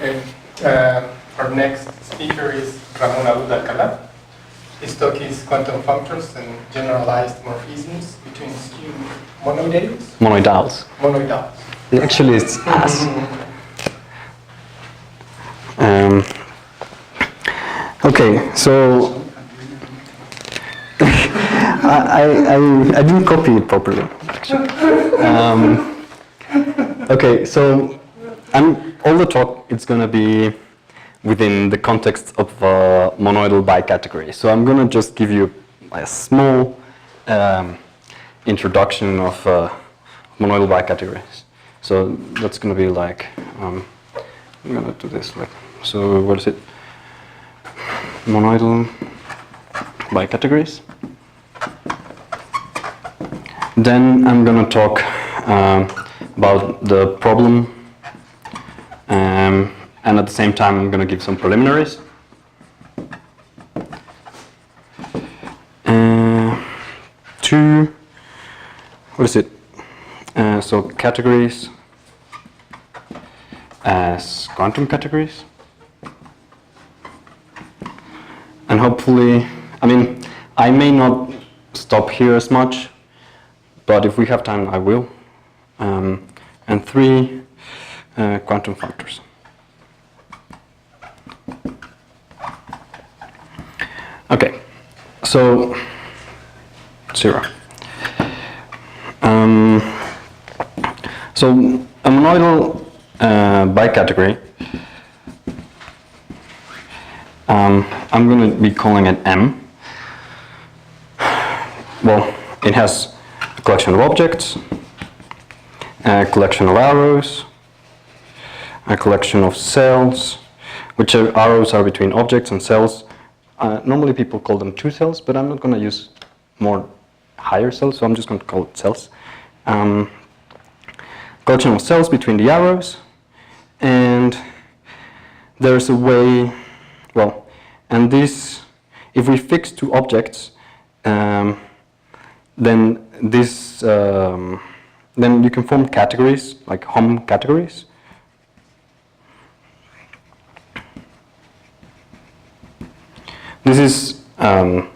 Okay. Our next speaker is Ramón Abud Alcalá. His talk is quantum functors and generalized morphisms between skew monoidales. Monoidales. Monoidales. Actually, it's as. Okay, so I didn't copy it properly. Okay, so all the talk it's gonna be within the context of monoidal bicategory. So I'm gonna just give you a small introduction of monoidal bicategories. So that's gonna be like I'm gonna do this like so. What is it? Monoidal bicategories. Then I'm gonna talk about the problem, and at the same time I'm gonna give some preliminaries. What is it? So categories as quantum categories. And hopefully, I mean, I may not stop here as much, but if we have time, I will. And 3, quantum functors. Okay, so 0. So a monoidal bicategory, I'm going to be calling it M. Well, it has a collection of objects, a collection of arrows, a collection of cells, which arrows are between objects and cells. Normally people call them 2 cells, but I'm not going to use more higher cells, so I'm just going to call it cells. Collection of cells between the arrows, and there's a way, well, and this, if we fix 2 objects, then this, then you can form categories, like hom categories. This is, I'm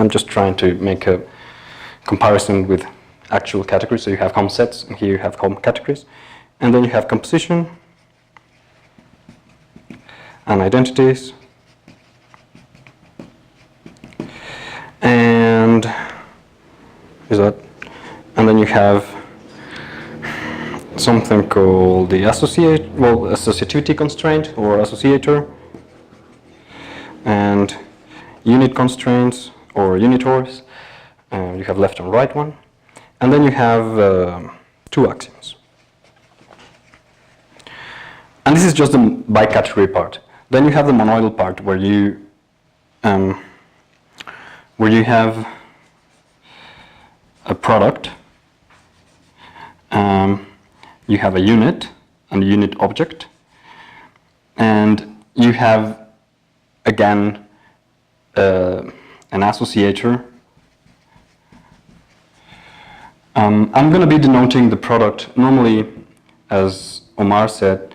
just trying to make a comparison with actual categories. So you have hom sets, and here you have hom categories. And then you have composition and identities. And is that? And then you have something called the associativity constraint or associator, and unit constraints or unitors. You have left and right one, and then you have 2 axioms. And this is just the bicategory part. Then you have the monoidal part where you have a product, you have a unit and a unit object, and you have again an associator. I'm going to be denoting the product normally, as Omar said,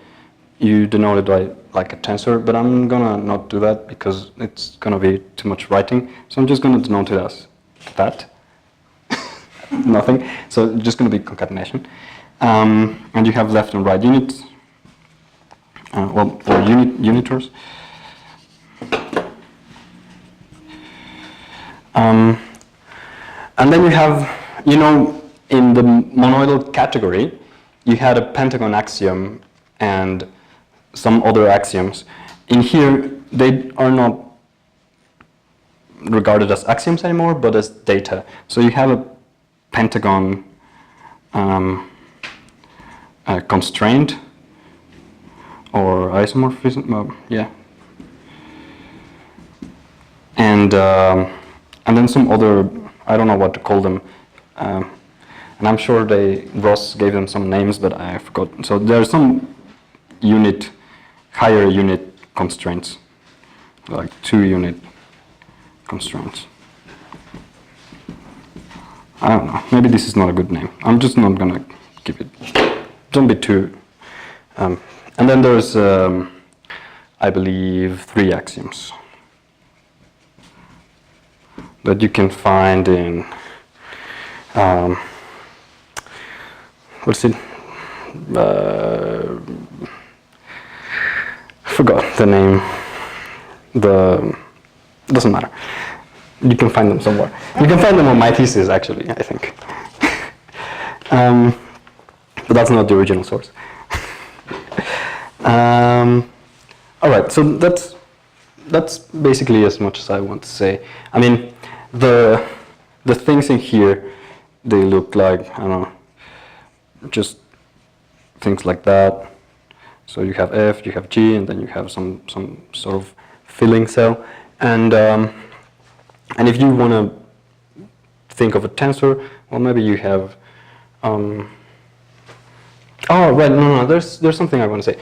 you denote it by like a tensor, but I'm going to not do that because it's going to be too much writing. So I'm just going to denote it as that. Nothing. So it's just going to be concatenation. And you have left and right units, or unitors. And then you have, in the monoidal category, you had a pentagon axiom and some other axioms. In here, they are not regarded as axioms anymore, but as data. So you have a pentagon constraint or isomorphism, yeah. And then some other, I don't know what to call them. And I'm sure Ross gave them some names, but I forgot. So there are some higher unit constraints, like 2 unit constraints. I don't know, maybe this is not a good name. I'm just not gonna give it, don't be too, and then there's I believe, 3 axioms that you can find in, what's it? Forgot the name. Doesn't matter. You can find them somewhere. You can find them on my thesis, actually, I think. But that's not the original source. All right, so that's basically as much as I want to say. I mean, the things in here, they look like, I don't know, just things like that. So you have F, you have G, and then you have some sort of filling cell. And if you want to think of a tensor, well, maybe you have. Oh, right. No. There's something I want to say.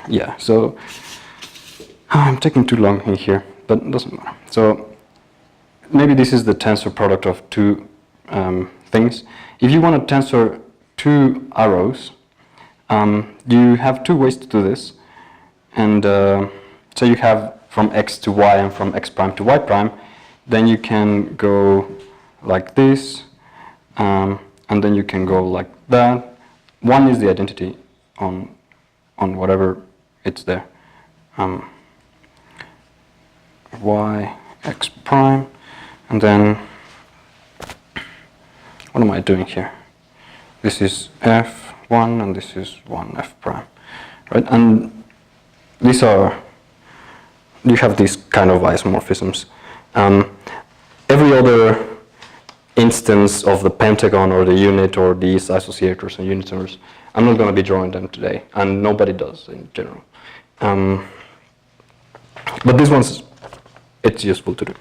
Yeah. So I'm taking too long in here, but it doesn't matter. So maybe this is the tensor product of 2 things. If you want to tensor 2 arrows, you have 2 ways to do this. And so you have from x to y and from x prime to y prime. Then you can go like this, and then you can go like that. One is the identity on whatever it's there. Y, x prime, and then what am I doing here? This is f1 and this is 1 f prime, right? And these are, you have these kind of isomorphisms. Every other instance of the pentagon or the unit or these associators and unitars, I'm not going to be drawing them today, and nobody does in general. But these ones, it's useful to do.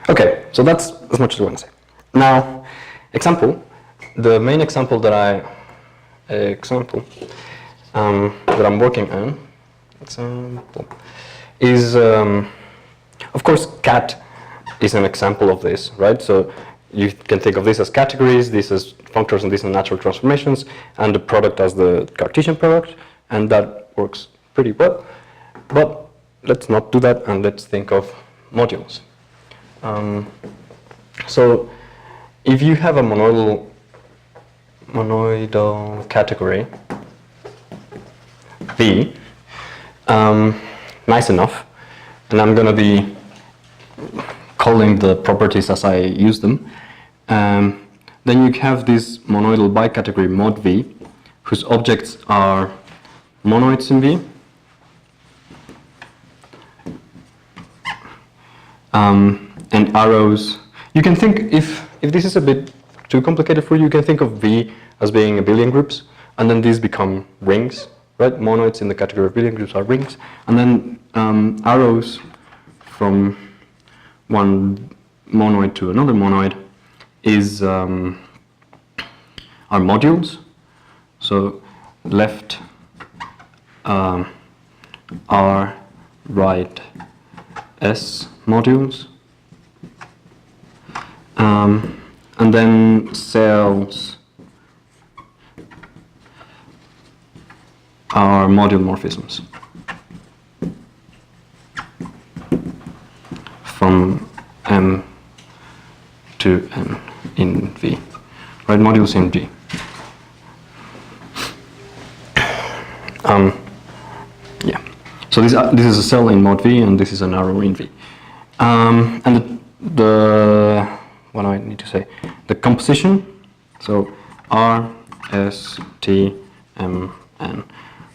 Okay, so that's as much as I want to say. Now, example, the main example that I'm working on, is, of course, cat is an example of this, right? So you can think of this as categories, this as functors, and these are natural transformations, and the product as the Cartesian product, and that works pretty well. But let's not do that, and let's think of modules. So if you have a monoidal category V, nice enough, and I'm going to be calling the properties as I use them. Then you have this monoidal bicategory mod V, whose objects are monoids in V, and arrows. You can think, if this is a bit too complicated for you, you can think of V as being abelian groups, and then these become rings, right? Monoids in the category of abelian groups are rings, and then arrows from one monoid to another monoid is are modules. So left R, right S modules, and then cells are module morphisms from M to N in V, right? Modules in G. Yeah. So this is a cell in mod V, and this is an arrow in V. And the what do I need to say? The composition. So R, S, T, M, N.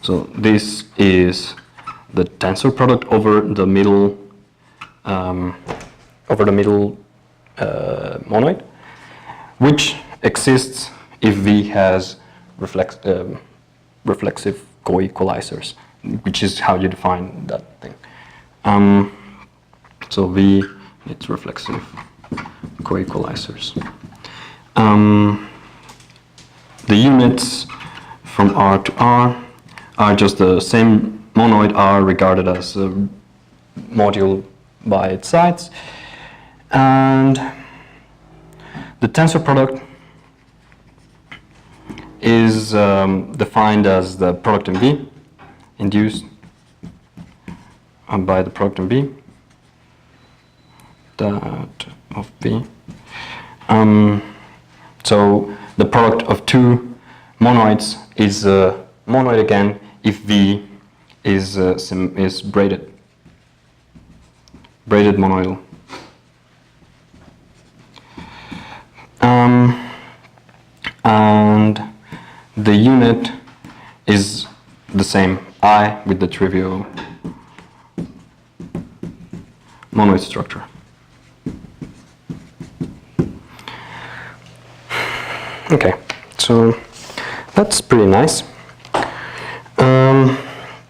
So this is the tensor product over the middle monoid, which exists if V has reflexive coequalizers, which is how you define that thing. So V, it's reflexive coequalizers. The units from R to R are just the same monoid R regarded as a module by its sides, and the tensor product is defined as the product in V, induced by the product in V, that of V. So the product of two monoids is a monoid again if V is braided monoidal. And the unit is the same, I with the trivial monoid structure. Okay, so that's pretty nice.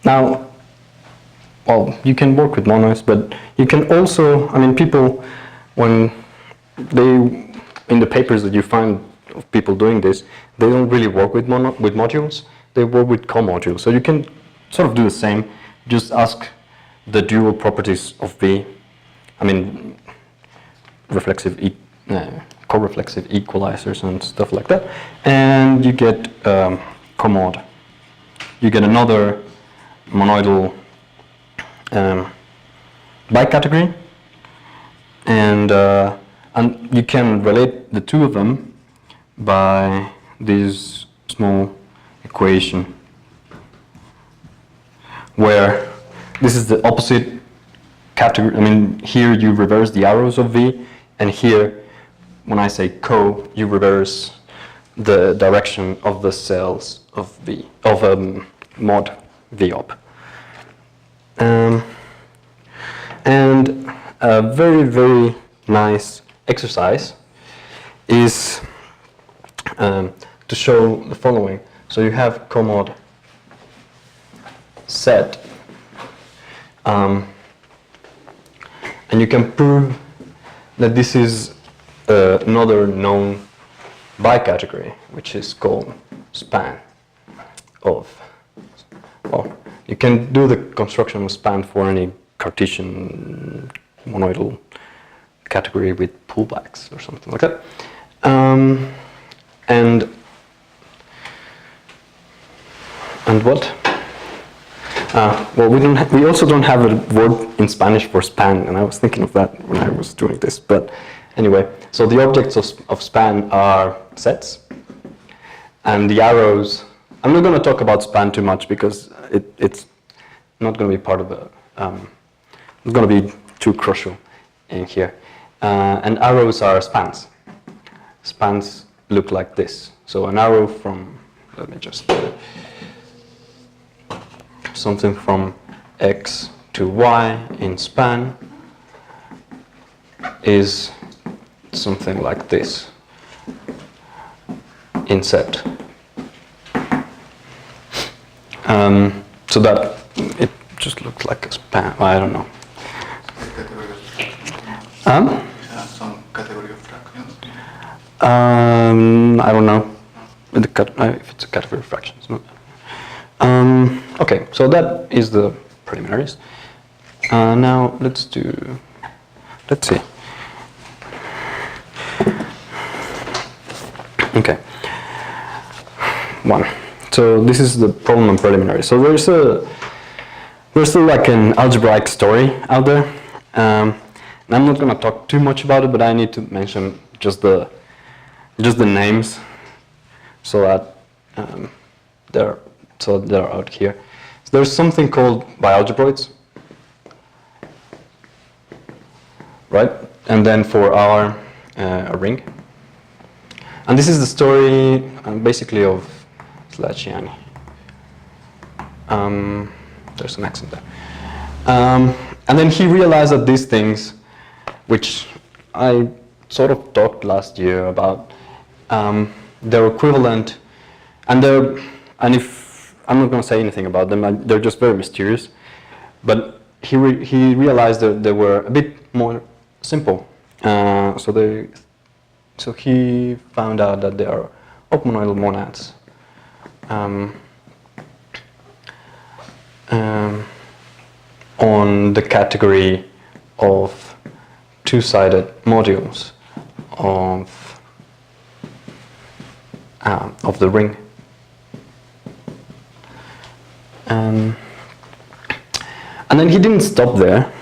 Now, well, you can work with monoids, but you can also, I mean, people, when they, in the papers that you find of people doing this, they don't really work with modules, they work with co-modules. So you can sort of do the same, just ask the dual properties of V, I mean, co-reflexive equalizers and stuff like that, and you get co-mod. You get another monoidal bicategory, and you can relate the two of them by this small equation, where this is the opposite category. I mean, here you reverse the arrows of V, and here, when I say co, you reverse the direction of the cells of V, of mod V op. And a very, very nice exercise is to show the following. So you have co-mod set, and you can prove that this is another known bicategory, which is called span of, well, you can do the construction of span for any Cartesian monoidal category with pullbacks or something like that. And what? Well, we also don't have a word in Spanish for span, and I was thinking of that when I was doing this. But anyway, so the objects of span are sets, and the arrows. I'm not going to talk about span too much because it's not going to be part of the. It's going to be too crucial in here. And arrows are spans. Spans look like this. So an arrow from, let me just something from X to Y in span is something like this in set. So that it just looks like a span. I don't know. Some category of fractions. I don't know if it's a category of fractions. No. Okay, so that is the preliminaries. Now let's see. Okay. One. So this is the problem and preliminary. So there's still like an algebraic story out there. And I'm not going to talk too much about it, but I need to mention just the names, so that they're out here. So there's something called bialgebroids, right? And then for our a ring. And this is the story basically of Slachiani. There's an accent there. And then he realized that these things, which I sort of talked last year about, they're equivalent, and if I'm not going to say anything about them, they're just very mysterious. But he realized that they were a bit more simple. So he found out that they are monoidal monads. On the category of two-sided modules of the ring. And then he didn't stop there.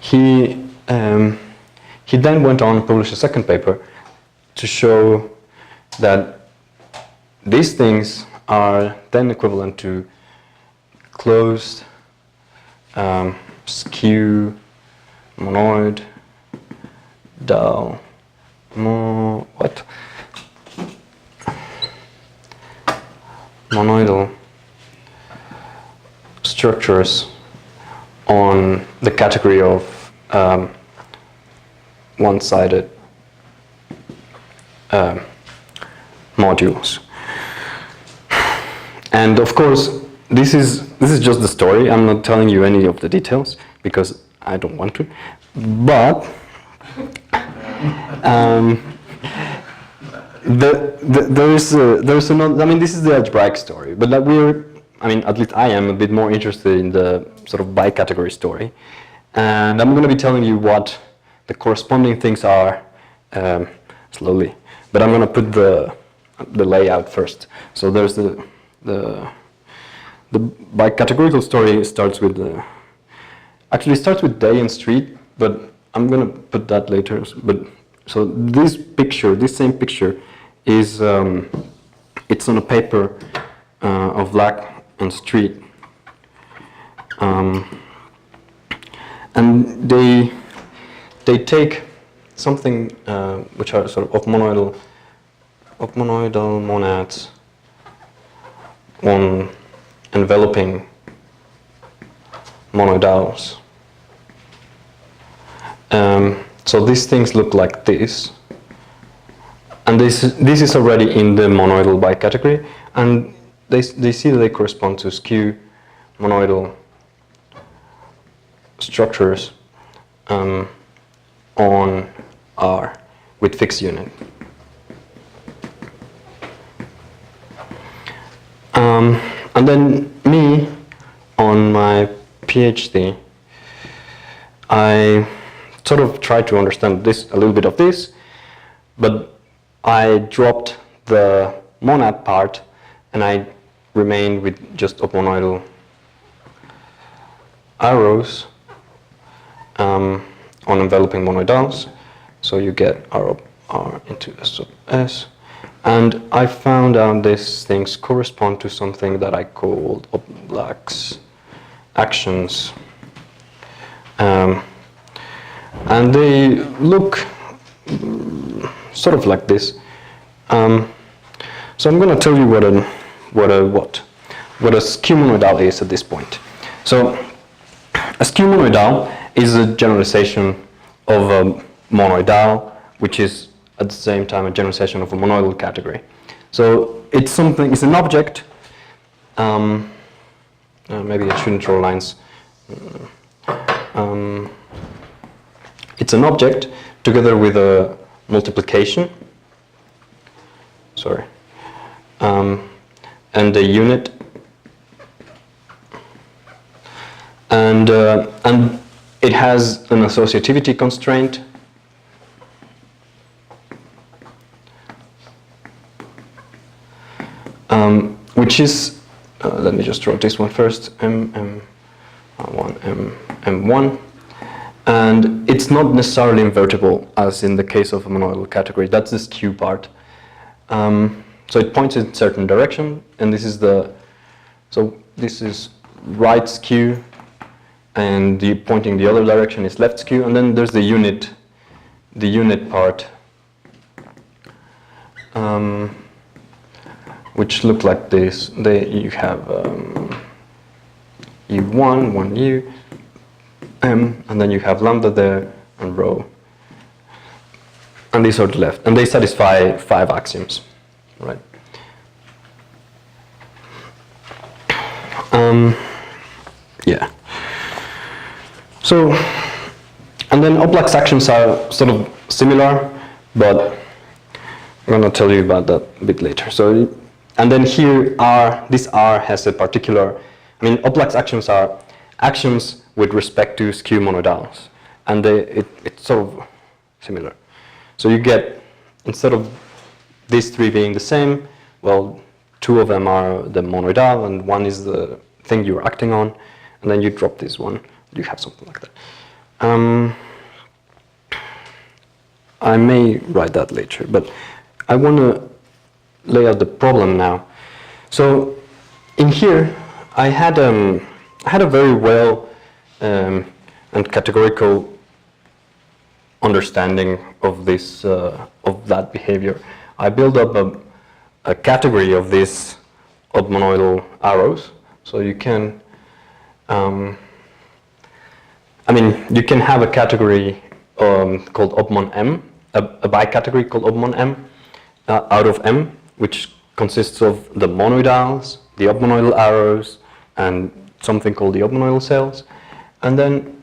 He then went on and published a second paper to show that these things are then equivalent to closed, skew, monoid, monoidal structures on the category of one-sided modules. And of course, this is just the story. I'm not telling you any of the details because I don't want to. But there is another. I mean, this is the algebraic story, but like at least I am a bit more interested in the sort of bicategory story, and I'm going to be telling you what the corresponding things are slowly. But I'm going to put the layout first. So there's the bicategorical story starts with actually starts with day and street, but I'm going to put that later. But so this same picture is it's on a paper of black and street, and they take something which are sort of monoidal monads on enveloping monoidales. So these things look like this, and this is already in the monoidal bicategory, and they see that they correspond to skew monoidal structures on R with fixed unit. And then me, on my PhD, I sort of tried to understand a little bit of this, but I dropped the monad part and I remained with just monoidal arrows on enveloping monoidals. So you get R into S sub S. And I found out these things correspond to something that I called Oblak's actions. And they look sort of like this. So I'm going to tell you what a skew monoidal is at this point. So a skew monoidal is a generalization of a monoidal, which is at the same time a generalization of a monoidal category. So it's an object. Maybe I shouldn't draw lines. It's an object together with a multiplication. Sorry. And a unit. And it has an associativity constraint. Which is, let me just draw this one first, M1, M1. And it's not necessarily invertible as in the case of a monoidal category. That's the skew part. So it points in a certain direction, and this is this is right skew, and the pointing the other direction is left skew, and then there's the unit part, which look like this. You have U1, 1U, M, and then you have lambda there and rho. And these are the left, and they satisfy 5 axioms, right? Yeah. So, and then Oblak's actions are sort of similar, but I'm going to tell you about that a bit later. So, and then here this R has a particular, Oblak's actions are actions with respect to skew monoidals, and it's sort of similar. So you get, instead of these 3 being the same, well, 2 of them are the monoidal and 1 is the thing you're acting on, and then you drop this one, you have something like that. I may write that later, but I want to lay out the problem now. So in here, I had a very well and categorical understanding of this of that behavior. I built up a category of these monoidal arrows, so you can. You can have a category called obmon M, a bicategory called obmon M out of M, which consists of the monoidales, the obmonoidal arrows, and something called the obmonoidal cells. And then,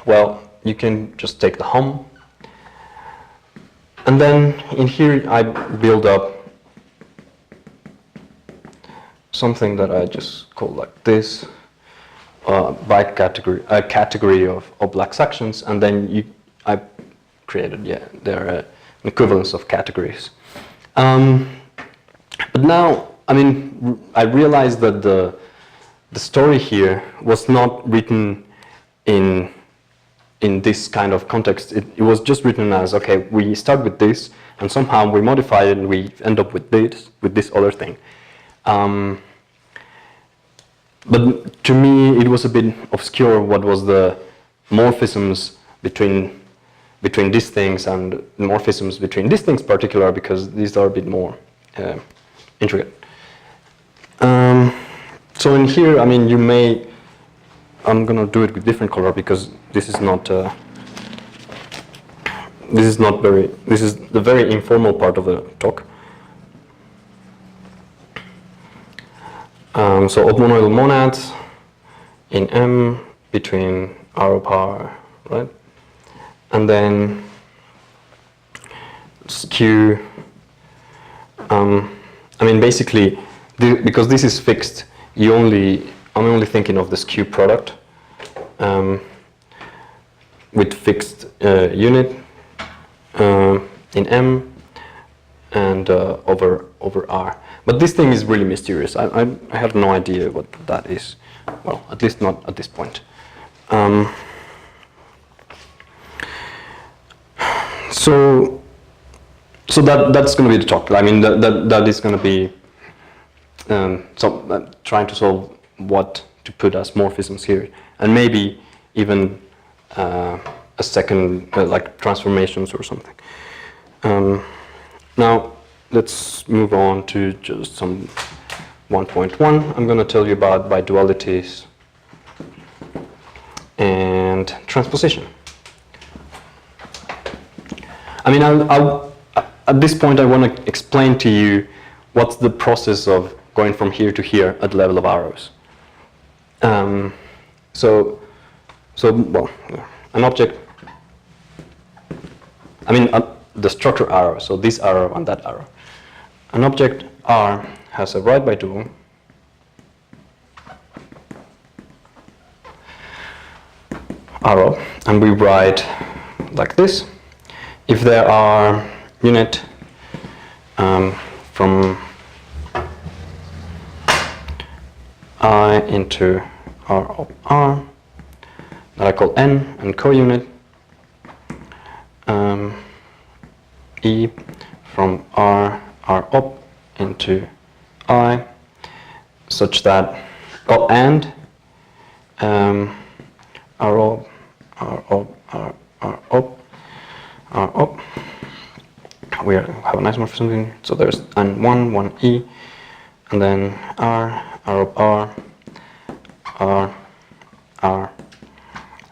well, you can just take the hum. And then in here I build up something that I just call like this, by category, a category of black sections, and then I created, they're an equivalence of categories. But now, I realized that the story here was not written in this kind of context. It was just written as, okay, we start with this, and somehow we modify it, and we end up with this other thing. But to me, it was a bit obscure what was the morphisms between these things and morphisms between these things particular, because these are a bit more intricate. So in here, you may, I'm gonna do it with different color because this is the very informal part of the talk. So obmonoidal monads in M between R of R, right? And then skew. Basically, because this is fixed, I'm only thinking of the skew product with fixed unit in M and over R. But this thing is really mysterious. I have no idea what that is. Well, at least not at this point. So that's going to be the talk. That is going to be trying to solve what to put as morphisms here, and maybe even a second like transformations or something. Now let's move on to just some 1.1. I'm going to tell you about bidualities and transposition. At this point, I want to explain to you what's the process of going from here to here at the level of arrows. Well, an object. The structure arrow. So this arrow and that arrow. An object R has a right bidual arrow, and we write like this. If there are unit from I into R of R that I call N and co-unit, E from R up into I, such that and R up, R up. We have a nice morphism in here. So there's one E, and then R of R,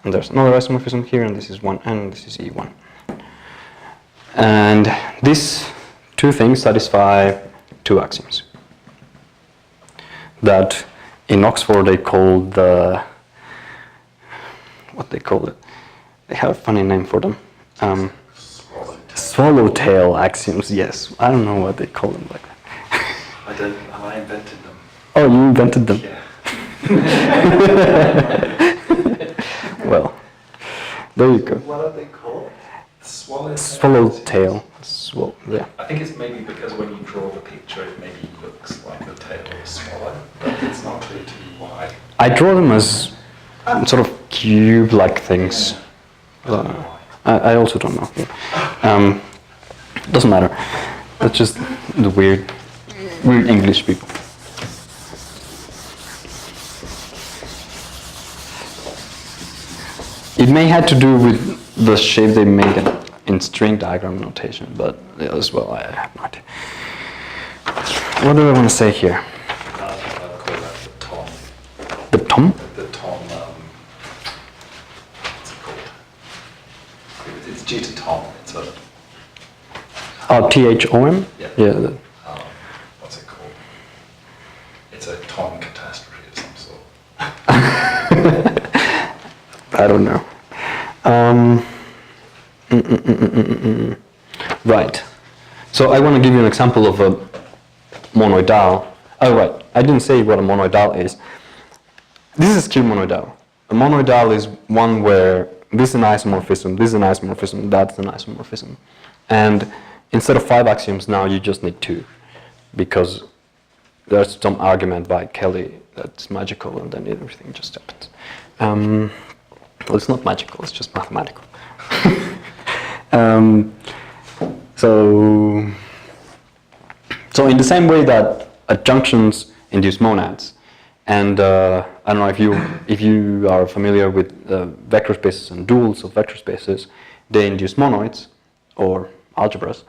and there's another isomorphism here, and this is 1N, this is E1. And these two things satisfy two axioms that in Oxford they call what they call it. They have a funny name for them. Swallowtail axioms, yes. I don't know what they call them like that. I invented them. Oh, you invented them? Yeah. Well, there you go. What are they called? Swallowtail. Yeah. I think it's maybe because when you draw the picture, it maybe looks like the tail is swallowed, but it's not clear to me Why? I draw them as sort of cube-like things. I don't know why. I also don't know. Doesn't matter. That's just the weird English people. It may have to do with the shape they made in string diagram notation, but as well, I have no idea. What do I want to say here? I'd call that the tom. The tom? The tom, what's it called? It's due to tom. It's a, Oh, THOM? Yeah. Yeah. what's it called? It's a tom catastrophe of some sort. I don't know. Right. So I want to give you an example of a monoidal. Oh, right. I didn't say what a monoidal is. This is Q monoidal. A monoidal is one where this is an isomorphism, this is an isomorphism, that's an isomorphism. And instead of 5 axioms, now you just need 2. Because there's some argument by Kelly that's magical and then everything just happens. Well, it's not magical, it's just mathematical. So in the same way that adjunctions induce monads, and I don't know if you are familiar with vector spaces and duals of vector spaces, they induce monoids or algebras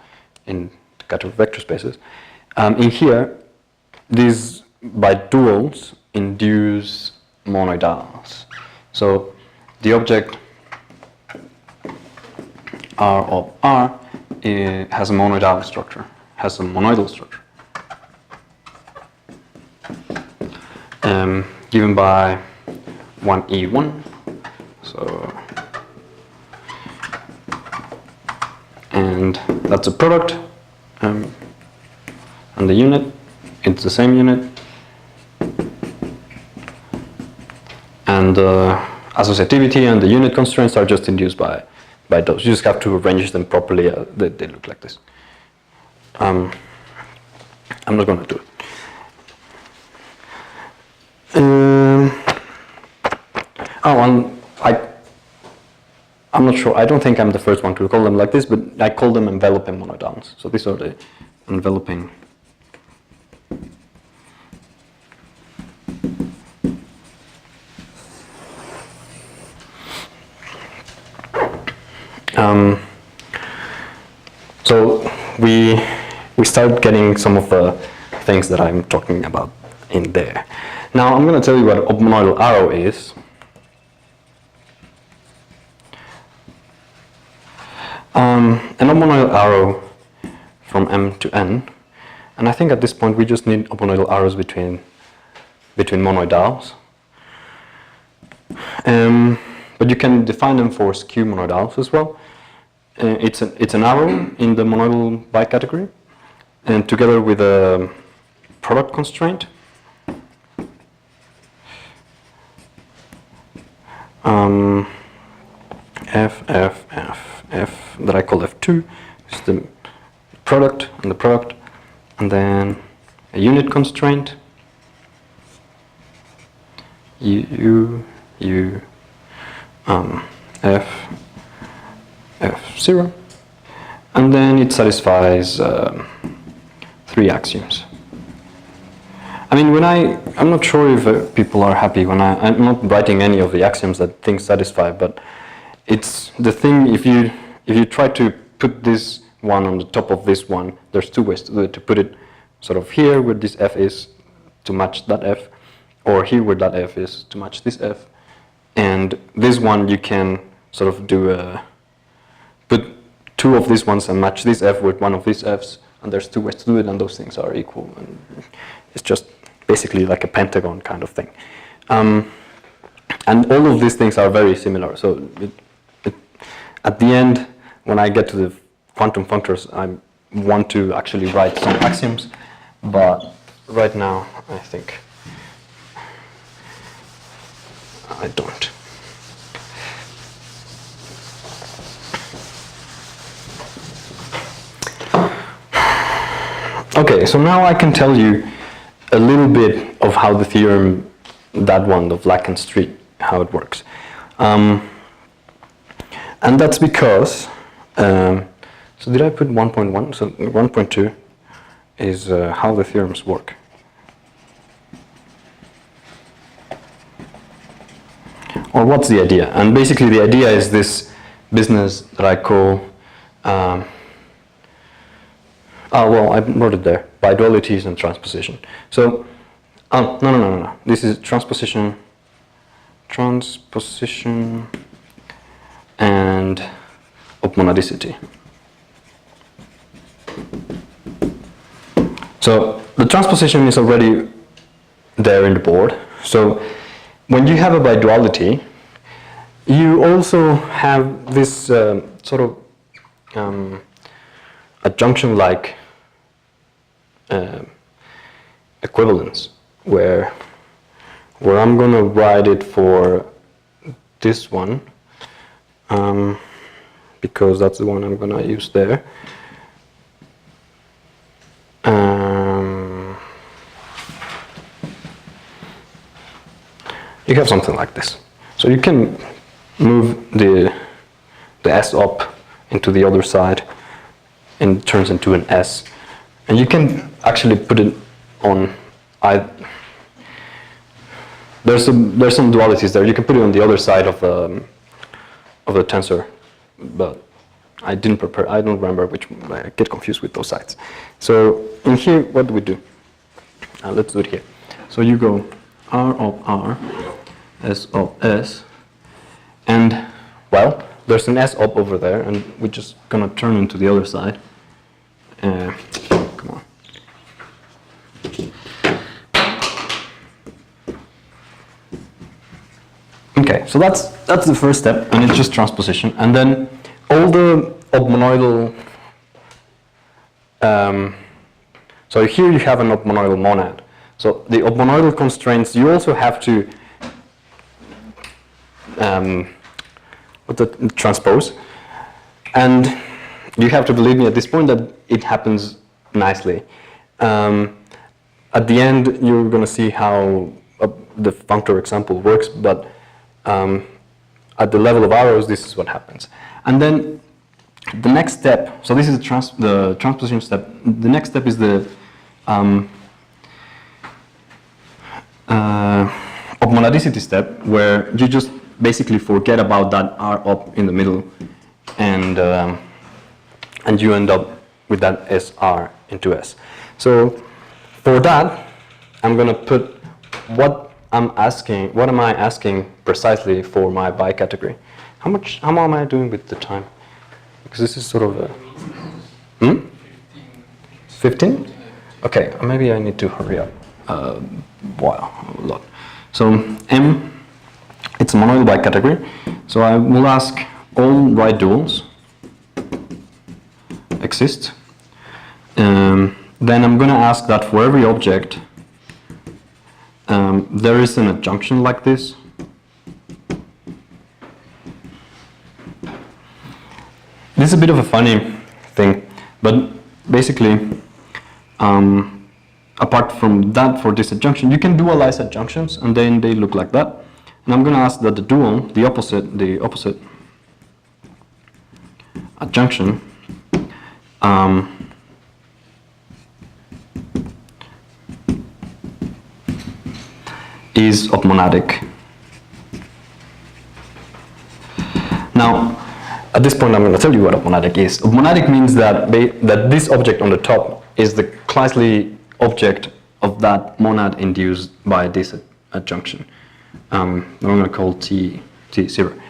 in the category of vector spaces. In here, these by duals induce monoidals. So the object R of R has a monoidal structure, has a monoidal structure, given by 1E1. So, and that's a product, and the unit, it's the same unit, and associativity and the unit constraints are just induced by those. You just have to arrange them properly. They look like this. I'm not going to do it. I'm not sure. I don't think I'm the first one to call them like this, but I call them enveloping monoidals. So these are the enveloping. So we start getting some of the things that I'm talking about in there. Now I'm going to tell you what a monoidal arrow is. An monoidal arrow from M to N, and I think at this point we just need monoidal arrows between monoidals. But you can define them for skew monoidals as well. It's an arrow in the monoidal bicategory, and together with a product constraint. F that I call F2 is the product, and then a unit constraint. F0, and then it satisfies 3 axioms. I mean, I'm not sure if people are happy when I'm not writing any of the axioms that things satisfy, but it's the thing, if you try to put this one on the top of this one, there's 2 ways to do it. To put it sort of here where this F is to match that F, or here where that F is to match this F. And this one you can sort of do put 2 of these ones and match this F with one of these Fs, and there's 2 ways to do it, and those things are equal. And it's just basically like a pentagon kind of thing. And all of these things are very similar. So at the end, when I get to the quantum functors, I want to actually write some axioms, but right now I think I don't. Okay, so now I can tell you a little bit of how the theorem that one, the black and street, how it works. And that's because, so did I put 1.1? So 1.2 is how the theorems work. Or what's the idea? And basically the idea is this business that I call, well, I wrote it there, bidualities and transposition. So, no. This is transposition and of monadicity. So the transposition is already there in the board. So when you have a biduality, you also have this sort of adjunction-like equivalence, where I'm going to write it for this one, because that's the one I'm going to use there. You have something like this. So you can move the S up into the other side, and it turns into an S. And you can actually put it on there's some dualities there. You can put it on the other side of the tensor, but I didn't prepare. I don't remember which. I get confused with those sides. So in here, what do we do? Let's do it here. So you go R of R, S of S, and well, there's an S up over there, and we're just gonna turn into the other side. Come on. Okay, so that's the first step, and it's just transposition. And then all the obmonoidal, so here you have an obmonoidal monad. So the obmonoidal constraints, you also have to transpose, and you have to believe me at this point that it happens nicely. At the end, you're going to see how the functor example works, but at the level of arrows, this is what happens. And then the next step, so this is the transposition step. The next step is the obmonadicity step, where you just basically forget about that R up in the middle, and you end up with that SR into S. So for that, I'm going to put what am I asking precisely for my bicategory. How am I doing with the time? Because this is sort of a 15? Okay, maybe I need to hurry up. Wow, a lot. So M, it's a monoidal bicategory. So I will ask all right duals exist. Then I'm going to ask that for every object there is an adjunction like this. This is a bit of a funny thing, but basically, apart from that, for this adjunction, you can dualize adjunctions, and then they look like that. And I'm going to ask that the dual, the opposite adjunction, is obmonadic. Now, at this point, I'm going to tell you what obmonadic is. Obmonadic means that this object on the top is the Kleisli object of that monad induced by this adjunction. I'm going to call T0.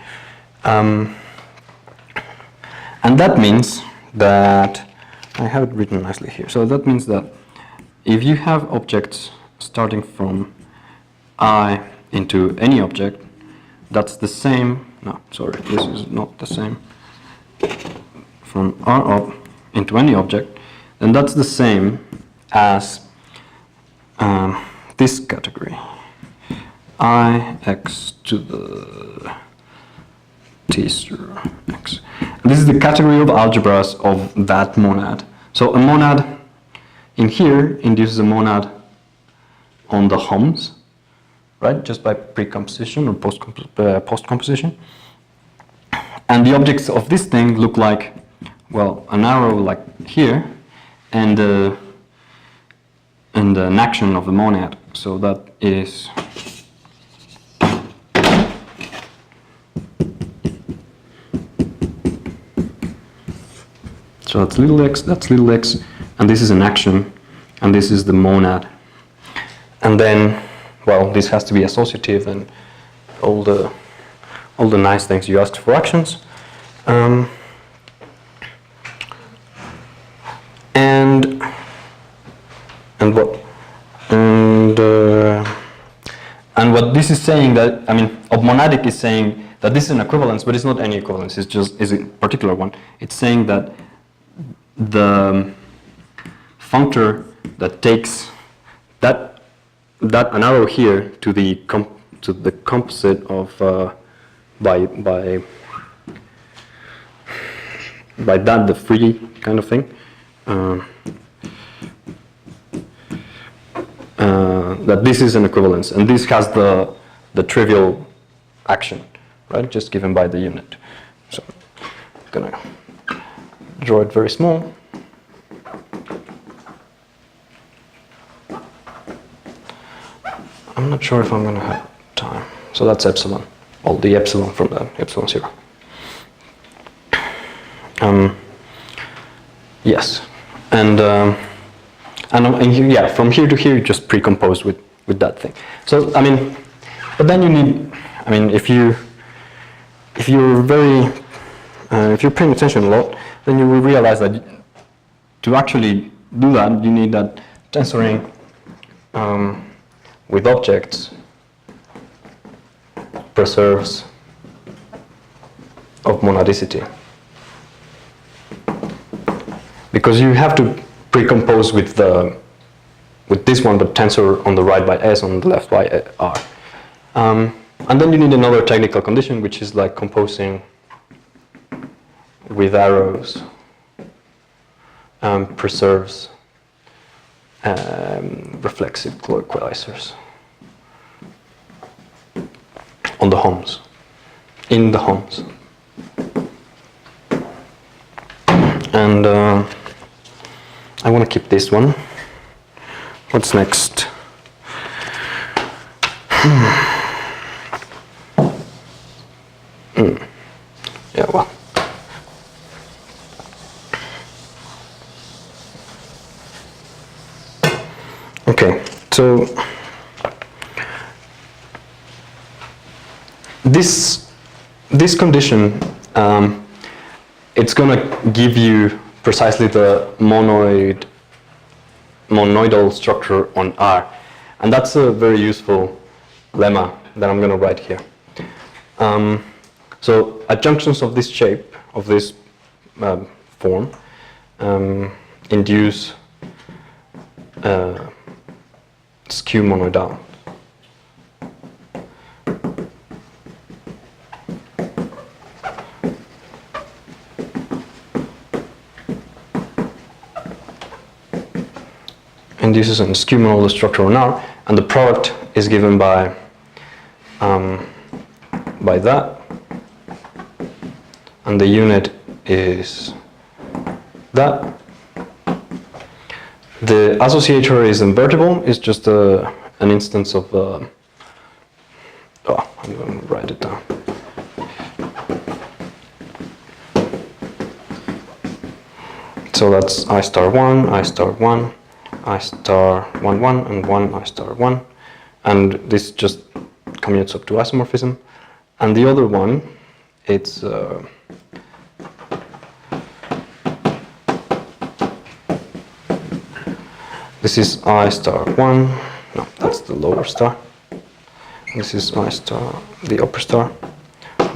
And that means that, I have it written nicely here. So that means that if you have objects starting from I into any object, that's the same, no, sorry, this is not the same, from R up into any object, then that's the same as this category, I x to the T0 x. And this is the category of algebras of that monad. So a monad in here induces a monad on the hums, right? Just by precomposition or post-composition. And the objects of this thing look like, well, an arrow like here, and an action of the monad. So that is so that's little x, and this is an action, and this is the monad. And then, well, this has to be associative and all the nice things you asked for actions. And what this is saying, that, I mean, monadic is saying that this is an equivalence, but it's not any equivalence, it's just is a particular one. It's saying that the functor that takes that an arrow here to the composite of by that the free kind of thing, that this is an equivalence, and this has the trivial action, right? Just given by the unit. So I'm gonna draw it very small. I'm not sure if I'm gonna have time. So that's epsilon. Well, the epsilon from the epsilon 0. Yes, and here, yeah, from here to here, you just pre-compose with that thing. So I mean, but then you need, I mean, if you're paying attention a lot, then you will realize that to actually do that, you need that tensoring with objects preserves of monadicity. Because you have to pre-compose with this one, but tensor on the right by S, on the left by R. And then you need another technical condition, which is like composing with arrows preserves reflexive equalizers on the homes, in the homes. And I want to keep this one. What's next? Yeah, well. Okay, so this condition, it's going to give you precisely the monoidal structure on R, and that's a very useful lemma that I'm going to write here. So adjunctions of this shape, of this form, induce skew monoidal. Induces an skew monoidal structure on R, and the product is given by that, and the unit is that. The associator is invertible. It's just an instance of I'm going to write it down. So that's I star 1, I star 1, I star 1, 1, and 1, I star 1. And this just commutes up to isomorphism. And the other one, it's this is I star 1, no, that's the lower star. This is I star, the upper star,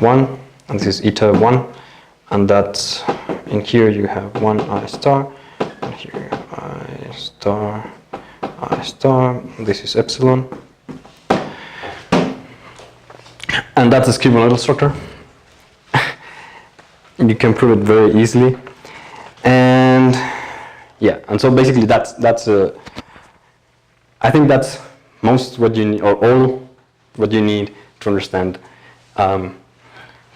1, and this is eta 1, and that's, in here you have 1 I star, and here you have I star, this is epsilon. And that's a skew monoidal structure. You can prove it very easily. And yeah, and so basically that's I think that's most what you need, or all what you need to understand, to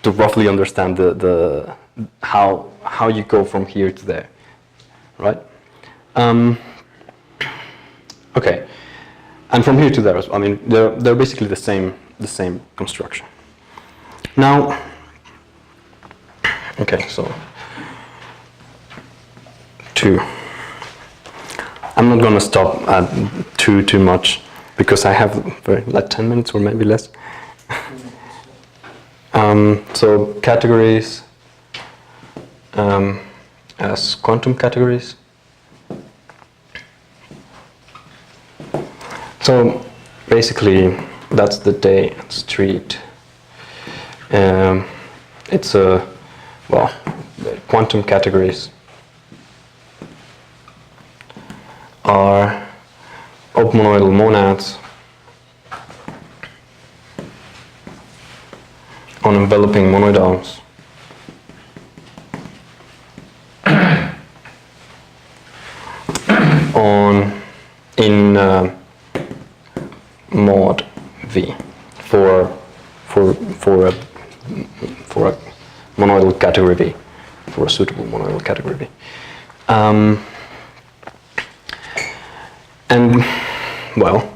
roughly understand the how you go from here to there, right? Okay, and from here to there, I mean, they're basically the same construction. Now, okay, so two. I'm not going to stop at too much because I have like 10 minutes or maybe less. So categories as quantum categories. So basically, that's the day and street. It's the quantum categories are monoidal monads on enveloping monoidals in mod V for a monoidal category V, for a suitable monoidal category V. And well,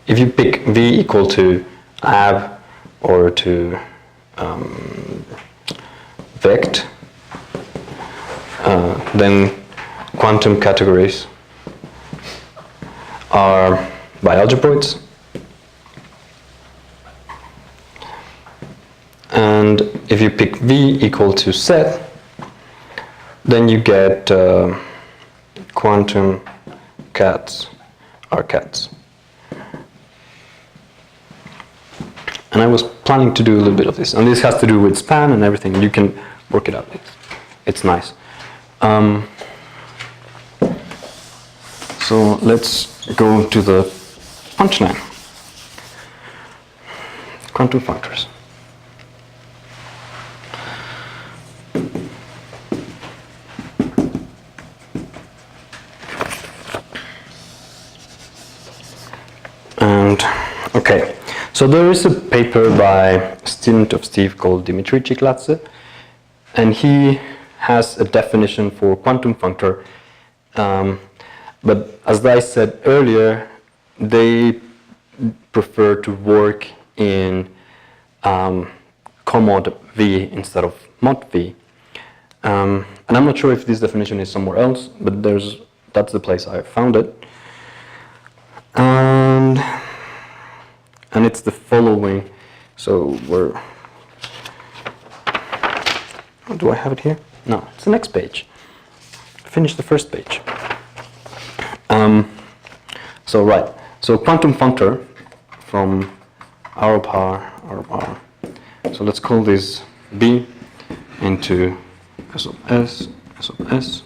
if you pick V equal to ab or to vect, then quantum categories are bialgebroids. And if you pick V equal to Z, then you get quantum cats are cats. And I was planning to do a little bit of this, and this has to do with span and everything. You can work it out. It's nice. So let's go to the punchline. Quantum functors. And okay, so there is a paper by a student of Steve called Dimitri Chikladze, and he has a definition for quantum functor. But as I said earlier, they prefer to work in commod V instead of mod V. And I'm not sure if this definition is somewhere else, but that's the place I found it. And it's the following. So do I have it here? No, it's the next page. Finish the first page. So quantum functor from R of R. So let's call this B into S of S, S of S.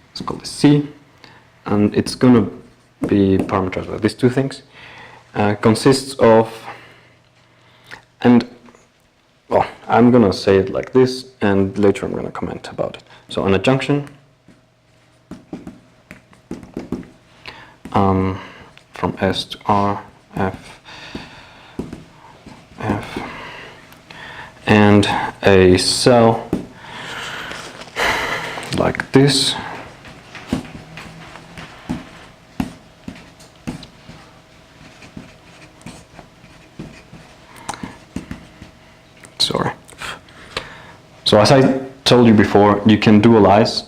Let's call this C, and it's going to be parameterized by these two things. Consists of, and well, I'm going to say it like this, and later I'm going to comment about it. So on a junction, from S to R, F, and a cell like this. Sorry. So as I told you before, you can dualize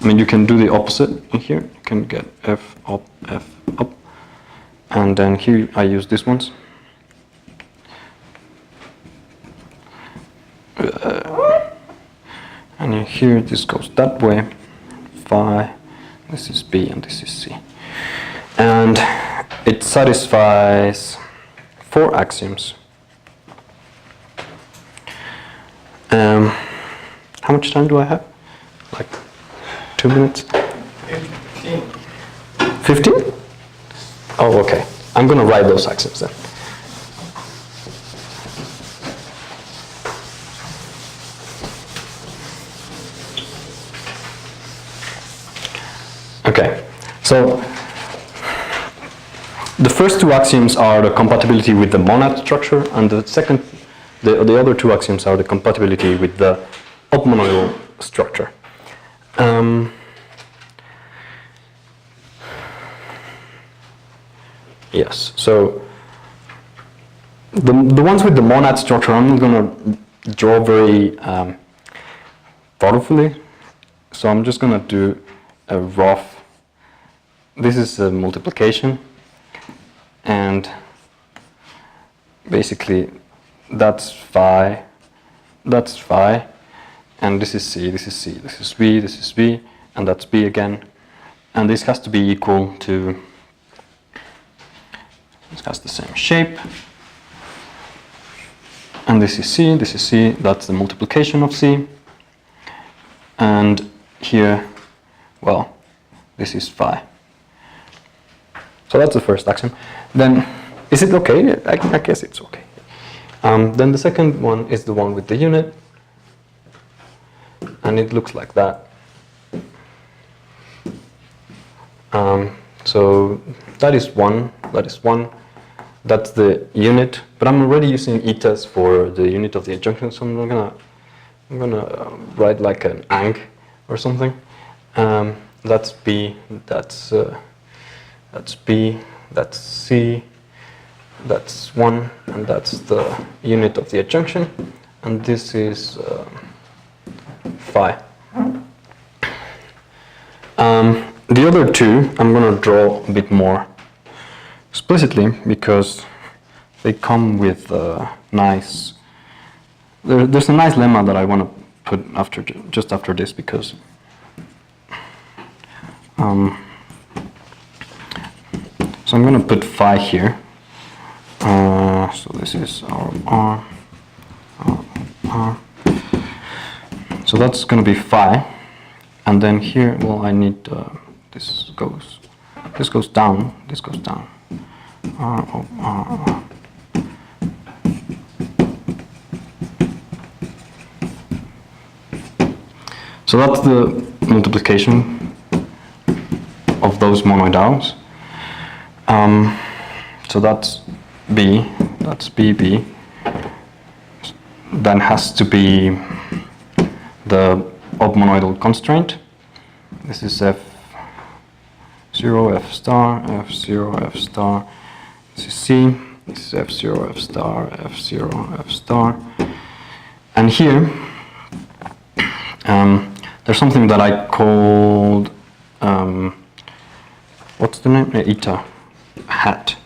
you can do the opposite in here. You can get F up, and then here I use these ones. And in here this goes that way, phi, this is B and this is C. And it satisfies 4 axioms. How much time do I have? Like 2 minutes? 15. 15? Oh, okay. I'm going to write those axioms then. Okay, so the first two axioms are the compatibility with the monad structure, and the other two axioms are the compatibility with the monoidal structure. Yes, so the ones with the monad structure, I'm not going to draw very thoughtfully, so I'm just going to do a rough. This is a multiplication, and basically that's phi, and this is C, this is C, this is B, and that's B again, and this has to be equal to, this has the same shape, and this is C, that's the multiplication of C, and here, well, this is phi. So that's the first axiom. Then, is it okay? I guess it's okay. Then the second one is the one with the unit, and it looks like that. So that is one, that's the unit, but I'm already using etas for the unit of the adjunction, so I'm gonna write like an ang or something. That's B, that's B, that's C, that's 1, and that's the unit of the adjunction, and this is phi. The other two I'm going to draw a bit more explicitly because they come with nice. There's a nice lemma that I want to put just after this because. So I'm going to put phi here. So this is our R. So that's going to be phi, and then here, well, I need this goes down. R. So that's the multiplication of those monoidales. So that's B, B. Then has to be the monoidal constraint. This is F0, F star, F0, F star. This is C, this is F0, F star, F0, F star. And here, there's something that I called, what's the name? Eta hat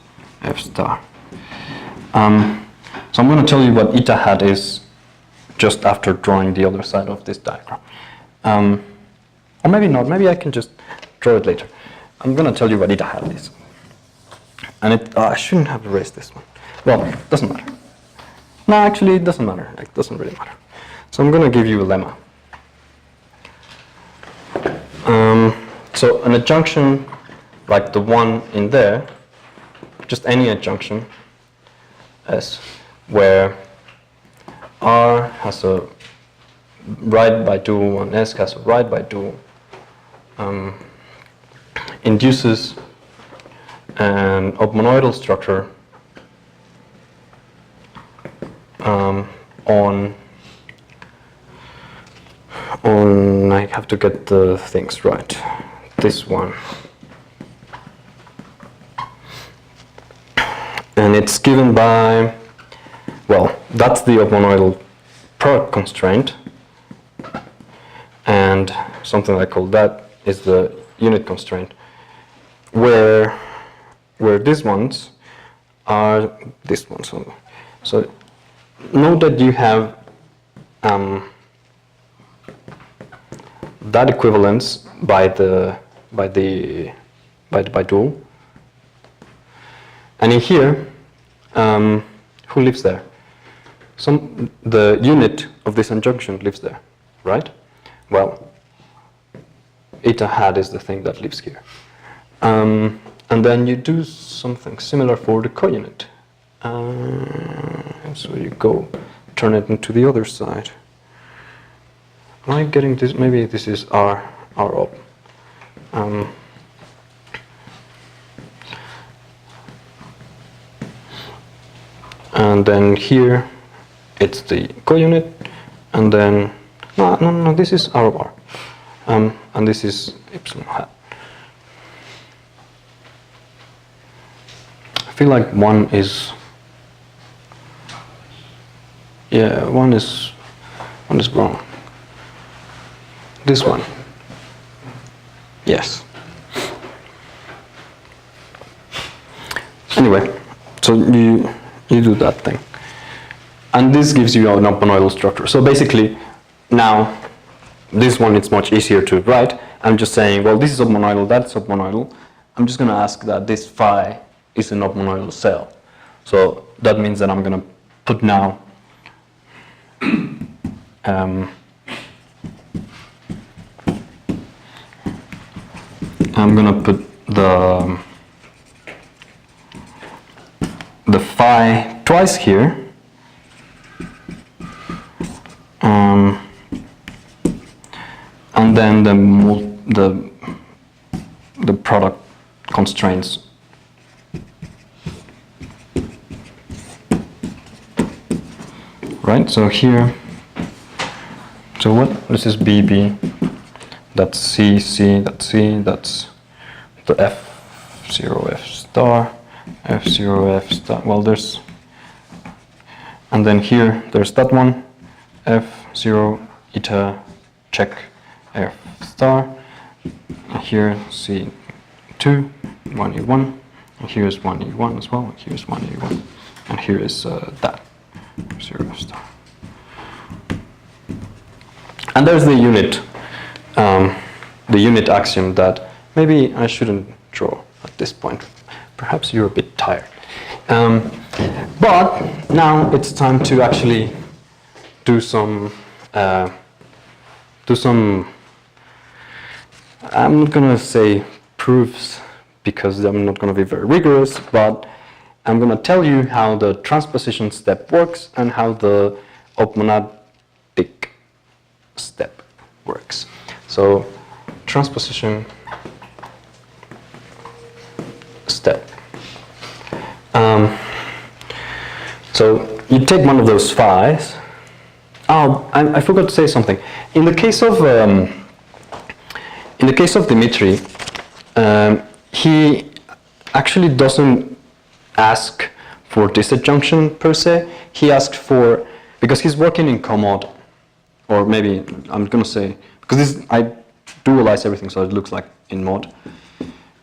F star. So I'm going to tell you what eta hat is just after drawing the other side of this diagram. Or maybe not, maybe I can just draw it later. I'm going to tell you what eta hat is. And I shouldn't have erased this one. Well, it doesn't matter. No, actually it doesn't matter. It doesn't really matter. So I'm going to give you a lemma. So an adjunction like the one in there, just any adjunction S, where R has a right by dual and S has a right by dual, induces an monoidal structure on I have to get the things right. This one. And it's given by, well, that's the monoidal product constraint, and something I call that is the unit constraint, where these ones are this one. So note that you have that equivalence by dual. And in here, who lives there? The unit of this adjunction lives there, right? Well, eta hat is the thing that lives here. And then you do something similar for the counit. So you go turn it into the other side. Am I getting this? Maybe this is R up. and then here it's the counit, and then no, this is R bar, and this is epsilon hat. I feel like one is wrong. This one, yes. Anyway, so you do that thing, and this gives you an monoidal structure. So basically, now this one it's much easier to write. I'm just saying, well, this is submonoidal, that's submonoidal. I'm just going to ask that this phi is an submonoidal cell. So that means that I'm going to put now I'm going to put the phi twice here, and then the product constraints. Right, so here, so what, this is BB, that's C, that's C, that's the F0, F star, F0, F star, well there's, and then here there's that one, F0, eta, check, F star, and here C2, 1E1, and here's 1E1 as well, and here's 1E1, and here is that. 0 star. And there's the unit axiom that maybe I shouldn't draw at this point. Perhaps you're a bit tired. But now it's time to actually do some I'm not gonna say proofs because I'm not gonna be very rigorous, but I'm going to tell you how the transposition step works and how the opmonadic step works. So, transposition step. So, you take one of those phi's. Oh, I forgot to say something. In the case of Dimitri, he actually doesn't ask for this adjunction per se. He asked for, because he's working in commod, or maybe I'm gonna say, because I dualize everything so it looks like in mod.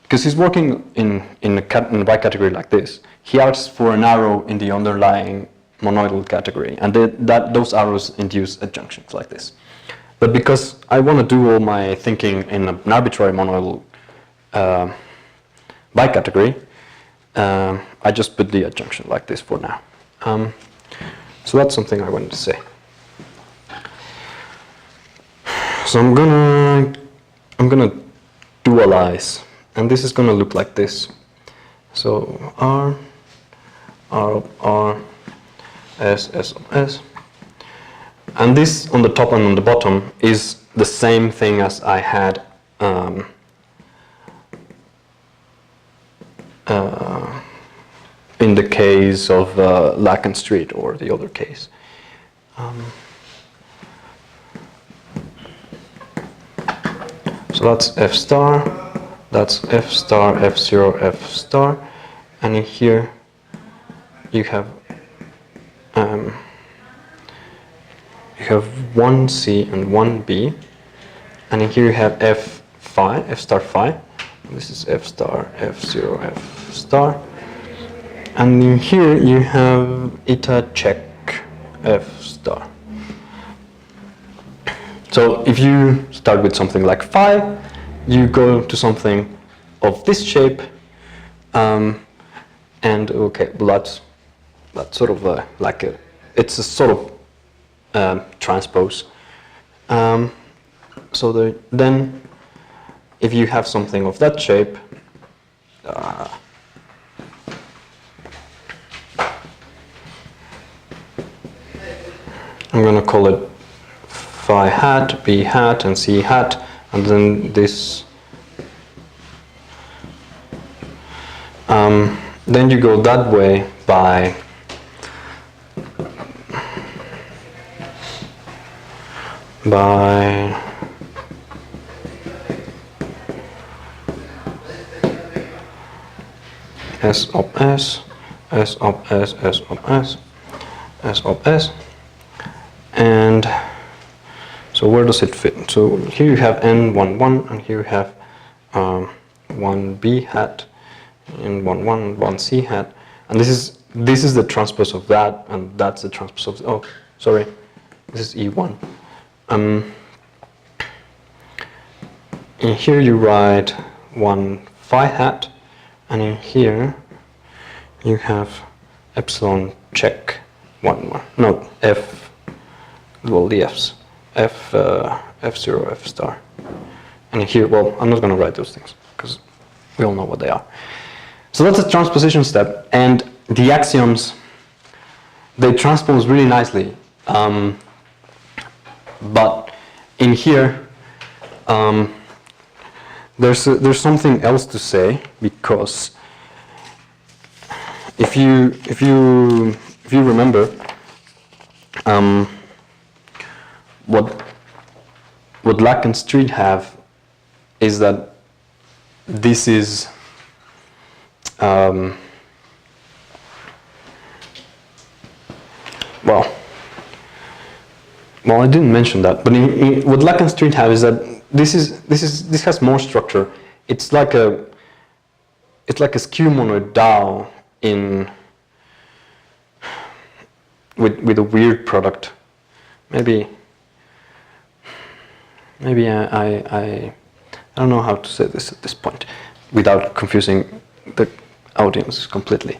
Because he's working in a Y category like this, he asks for an arrow in the underlying monoidal category, and those arrows induce adjunctions like this. But because I want to do all my thinking in an arbitrary monoidal Y category, I just put the adjunction like this for now. So that's something I wanted to say. So I'm gonna dualize, and this is gonna look like this. So R of R, S of S, and this on the top and on the bottom is the same thing as I had in the case of Lacan Street, or the other case. So that's F star, that's F star, F0, F star, and in here you have one C and one B, and in here you have F phi, F star phi. This is F star, F0, F star. And in here you have eta check F star. So if you start with something like phi, you go to something of this shape, and okay, well that's sort of like it's a sort of transpose. So then if you have something of that shape, I'm going to call it phi hat, B hat, and C hat, and then this. Then you go that way by by S of S, S of S, S of S, S of S, and so where does it fit? So here you have n11, and here you have 1b hat, and 1 1c hat, and this is the transpose of that, and that's the transpose of, oh, sorry, this is E1. In here you write 1 phi hat, and in here you have epsilon check 1 1. No, F, well, the F's, F, F0, F star. And in here, well, I'm not going to write those things because we all know what they are. So that's a transposition step, and the axioms, they transpose really nicely. But in here, there's something else to say, because if you remember, what Lack and Street have is that this is well, I didn't mention that, but what Lack and Street have is that this has more structure. It's like a skew monoidal with a weird product. Maybe I don't know how to say this at this point without confusing the audience completely.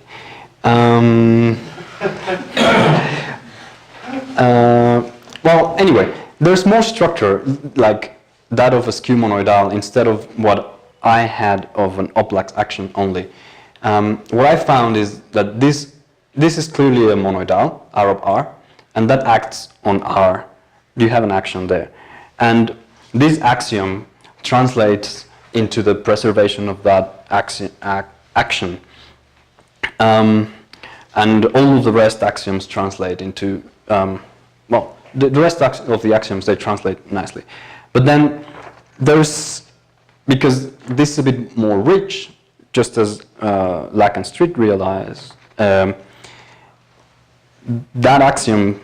Well, anyway, there's more structure like that of a skew monoidal instead of what I had of an oblax action only. What I found is that this is clearly a monoidal, R of R, and that acts on R. You have an action there. And this axiom translates into the preservation of that action. And all of the rest axioms translate into, well, the rest of the axioms, they translate nicely. But then because this is a bit more rich, just as Lack and Street realize, that axiom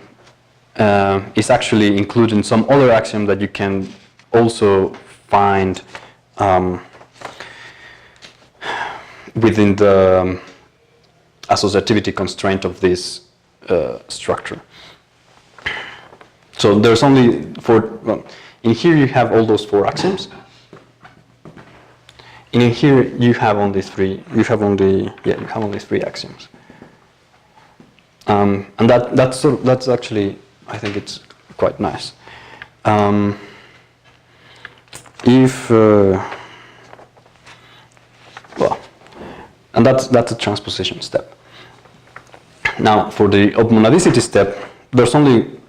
is actually included in some other axiom that you can also find within the associativity constraint of this structure. So there's only in here you have all those 4 axioms. And in here you have only 3. You have only 3 axioms. And that's actually, I think it's quite nice. And that's a transposition step. Now for the obmonadicity step, there's only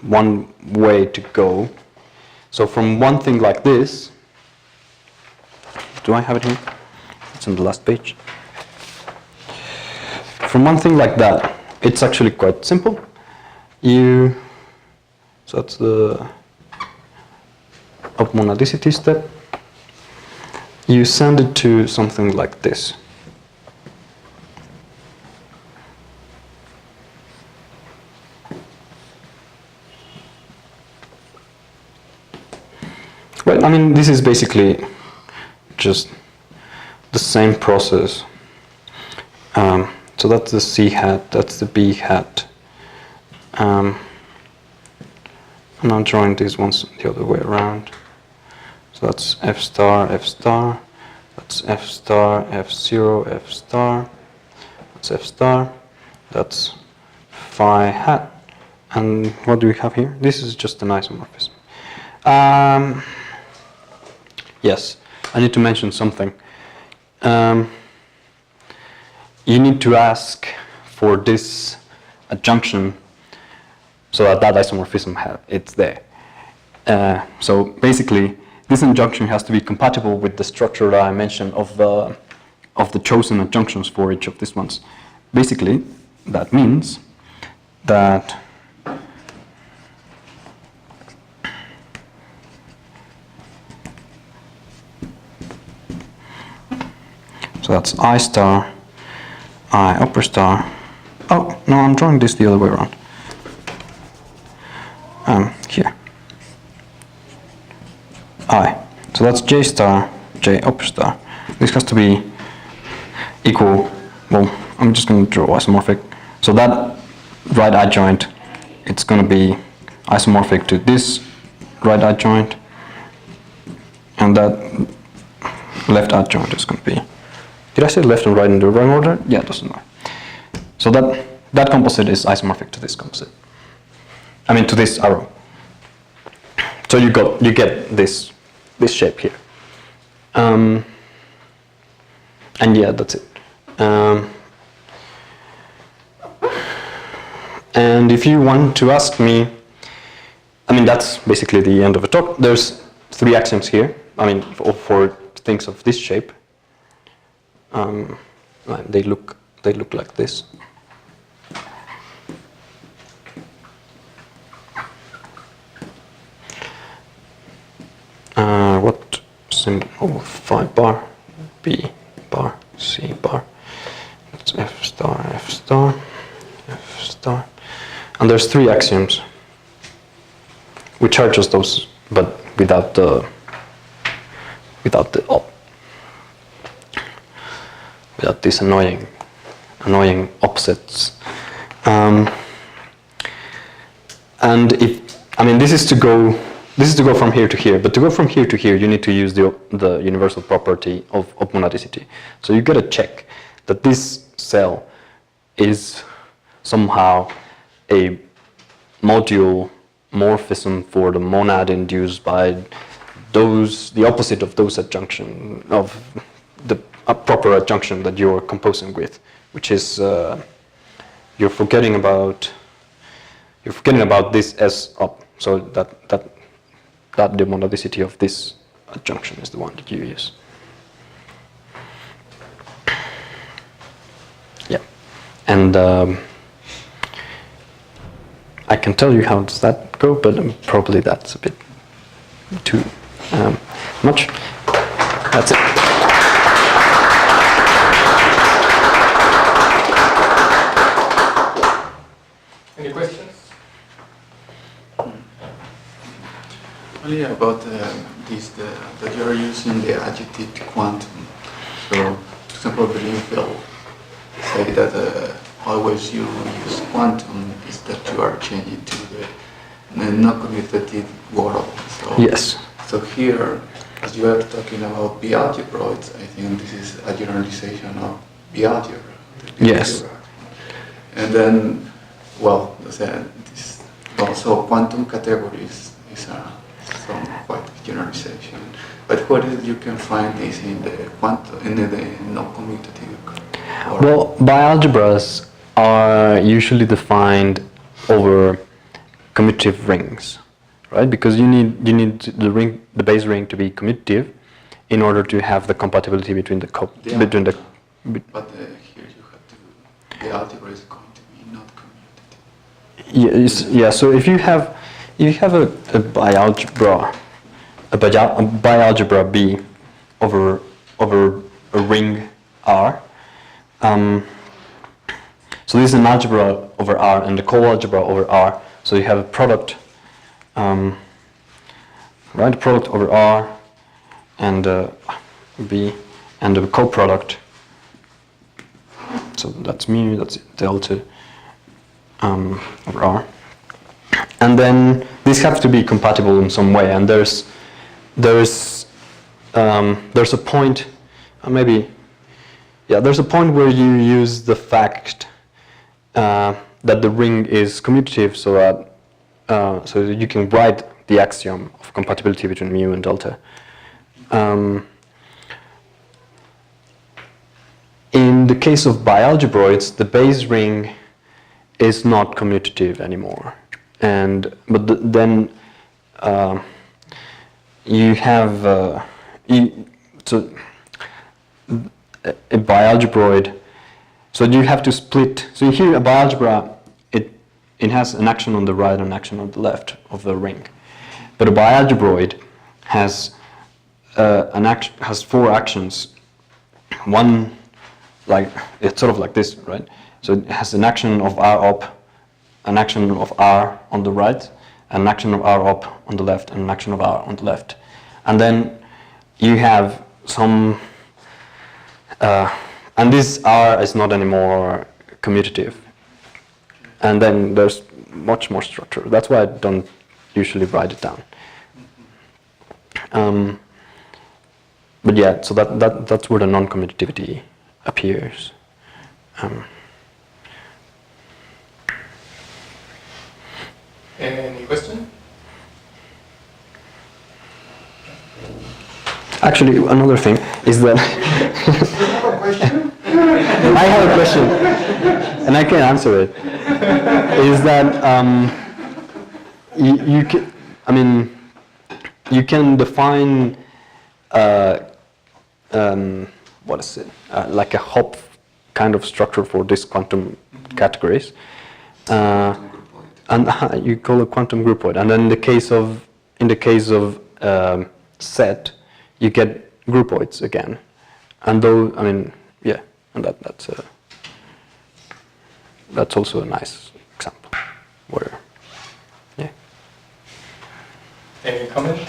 one way to go. So from one thing like this, do I have it here? It's on the last page. From one thing like that, it's actually quite simple. So that's the obmonadicity step. You send it to something like this. Well, I mean, this is basically just the same process. So that's the C hat, that's the B hat. I'm now drawing these ones the other way around. So that's F star, F star, that's F star, F0, F star, that's F star, that's phi hat. And what do we have here? This is just an isomorphism. Yes, I need to mention something. You need to ask for this adjunction so that isomorphism it's there. So basically, this adjunction has to be compatible with the structure that I mentioned of the chosen adjunctions for each of these ones. Basically, that means that So that's I star, I upper star. Oh, no, I'm drawing this the other way around. Here. I. So that's J star, J upper star. This has to be equal, well, I'm just going to draw isomorphic. So that right adjoint, it's going to be isomorphic to this right adjoint, and that left adjoint is going to be, did I say left and right in the wrong order? Yeah, it doesn't matter. So that composite is isomorphic to this composite. I mean to this arrow. So you get this shape here. And yeah, that's it. And if you want to ask me, I mean that's basically the end of the talk. There's 3 axioms here. I mean for things of this shape. They look like this. What symbol? Oh, phi bar, B bar, C bar. That's F star, F star, F star. And there's 3 axioms, which are just those, but without the without these annoying opposites. And this is to go from here to here, but to go from here to here, you need to use the universal property of monadicity. So you gotta check that this cell is somehow a module morphism for the monad induced by the opposite of those adjunction of the proper adjunction that you're composing with, which is you're forgetting about this S up, so that the monadicity of this adjunction is the one that you use. Yeah, and I can tell you how does that go, but probably that's a bit too much. That's it. Any questions? Only about that you are using the adjective quantum. So, for example, belief will say that always you use quantum is that you are changing to the non-commutative world. So, Yes. So here, as you are talking about B algebroids, I think this is a generalization of B algebra. Yes. And then, well, this also quantum categories is some quite generalization. But where did you can find this in the quantum, in the non-commutative? Well, bialgebras are usually defined over commutative rings, right? Because you need the base ring to be commutative in order to have the compatibility between the But here you have to. The algebra is going to be not commutative. Yeah. So if you have a bialgebra, a bialgebra B over a ring R. So this is an algebra over R and the co-algebra over R. So you have a product, right? A product over R and B and a co-product. So that's mu, that's delta over R. And then these have to be compatible in some way. And there's a point, there's a point where you use the fact that the ring is commutative, so that you can write the axiom of compatibility between mu and delta. In the case of bialgebroids, the base ring is not commutative anymore, then you have a bialgebroid. So you have to split. So here a bialgebra, it has an action on the right and an action on the left of the ring, but a bialgebroid has 4 actions one, like, it's sort of like this, right? So it has an action of R up, an action of R on the right, an action of R up on the left, and an action of R on the left. And then you have some, and this R is not anymore commutative. And then there's much more structure. That's why I don't usually write it down. But yeah, so that's where the non-commutativity appears. Any question? Actually, another thing is that You have a question? I have a question, and I can answer it. Is that you can, I mean, you can define what is it, like a hop kind of structure for these quantum categories, and you call it quantum groupoid. And then in the case of set, you get groupoids again. And though, I mean, yeah, and that's also a nice example where, yeah. Any comment?